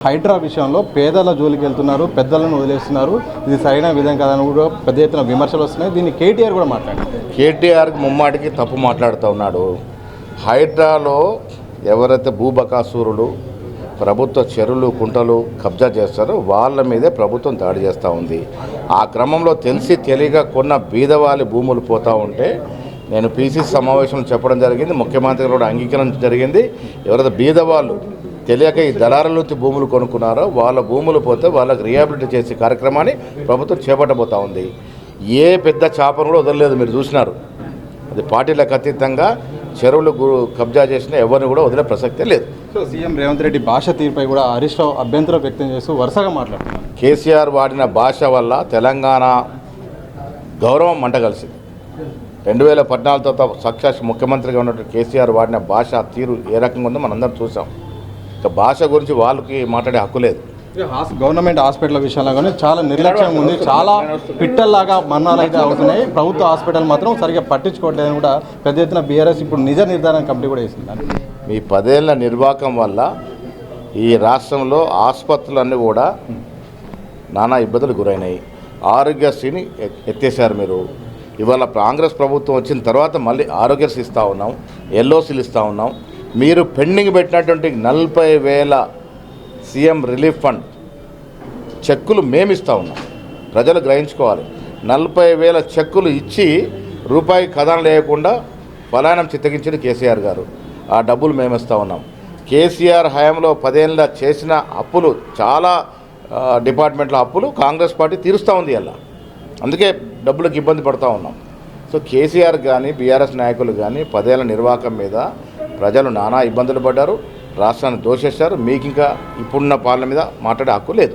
హైడ్రా విషయంలో పేదల జోలికి వెళ్తున్నారు, పెద్దలను వదిలేస్తున్నారు. ఇది సరైన విధం కాదని కూడా పెద్ద ఎత్తున విమర్శలు వస్తున్నాయి. దీన్ని కేటీఆర్ కూడా మాట్లాడారు. కేటీఆర్కి ముమ్మాటికి తప్పు మాట్లాడుతూ ఉన్నాడు. హైడ్రాలో ఎవరైతే భూబకాసురులు ప్రభుత్వ చెరువులు కుంటలు కబ్జా చేస్తారో వాళ్ళ మీదే ప్రభుత్వం దాడి చేస్తూ ఉంది. ఆ క్రమంలో తెలిసి తెలియక కొన్న బీదవాళ్ళ భూములు పోతూ ఉంటే నేను పీసీసీ సమావేశంలో చెప్పడం జరిగింది, ముఖ్యమంత్రి కూడా అంగీకరించడం జరిగింది. ఎవరైతే బీదవాళ్ళు తెలియక ఈ దళారుల భూములు కొనుక్కున్నారో వాళ్ళ భూములు పోతే వాళ్ళకి రిహాబిలిటీ చేసే కార్యక్రమాన్ని ప్రభుత్వం చేపట్టబోతూ ఉంది. ఏ పెద్ద చేపను కూడా వదలలేదు, మీరు చూసినారు. అది పార్టీలకు అతీతంగా చెరువులు కబ్జా చేసిన ఎవరిని కూడా వదిలే ప్రసక్తే లేదు. సో సీఎం రేవంత్ రెడ్డి భాష తీరుపై కూడా హరీష్ రావు అభ్యంతరం వ్యక్తం చేస్తూ వరుసగా మాట్లాడుతున్నారు. కేసీఆర్ వాడిన భాష వల్ల తెలంగాణ గౌరవం మంటగలిసింది. 2014 తర్వాత సక్సెస్ ముఖ్యమంత్రిగా ఉన్నటువంటి కేసీఆర్ వాడిన భాష తీరు ఏ రకంగా ఉందో మనందరం చూసాం. ఇక భాష గురించి వాళ్ళకి మాట్లాడే హక్కు లేదు. గవర్నమెంట్ హాస్పిటల్ విషయంలో కానీ చాలా నిర్లక్ష్యం ఉంది. చాలా పిట్టల్లాగా మరణాలు అయితే అవుతున్నాయి. ప్రభుత్వ హాస్పిటల్ మాత్రం సరిగ్గా పట్టించుకోవట్లేదని కూడా పెద్ద ఎత్తున బీఆర్ఎస్ ఇప్పుడు నిజ నిర్ధారణ కమిటీ కూడా వేసింది. మీ 10 ఏళ్ల నిర్వాహకం వల్ల ఈ రాష్ట్రంలో ఆసుపత్రులన్నీ కూడా నానా ఇబ్బందులు గురైనాయి. ఆరోగ్యశ్రీని ఎత్తేసారు మీరు. ఇవాళ కాంగ్రెస్ ప్రభుత్వం వచ్చిన తర్వాత మళ్ళీ ఆరోగ్యశ్రీ ఇస్తూ ఉన్నాం, ఎల్ఓసీలు ఇస్తూ ఉన్నాం. మీరు పెండింగ్ పెట్టినటువంటి 40,000 సీఎం రిలీఫ్ ఫండ్ చెక్కులు మేము ఇస్తూ ఉన్నాం. ప్రజలు గ్రహించుకోవాలి. 40,000 చెక్కులు ఇచ్చి రూపాయి ఖజానా లేకుండా పలాయనం చిత్తగించిన కేసీఆర్ గారు. ఆ డబ్బులు మేము ఇస్తూ ఉన్నాం. కేసీఆర్ హయాంలో 10 ఏళ్ళ చేసిన అప్పులు చాలా డిపార్ట్మెంట్ల అప్పులు కాంగ్రెస్ పార్టీ తీరుస్తూ ఉంది. అలా అందుకే డబ్బులకు ఇబ్బంది పడుతూ ఉన్నాం. సో కేసీఆర్ కానీ బీఆర్ఎస్ నాయకులు కానీ 10 ఏళ్ల నిర్వాహకం మీద ప్రజలు నానా ఇబ్బందులు పడ్డారు, రాష్ట్రాన్ని దోషేశారు. మీకు ఇంకా ఇప్పుడున్న పాలన మీద మాట్లాడే హక్కు లేదు.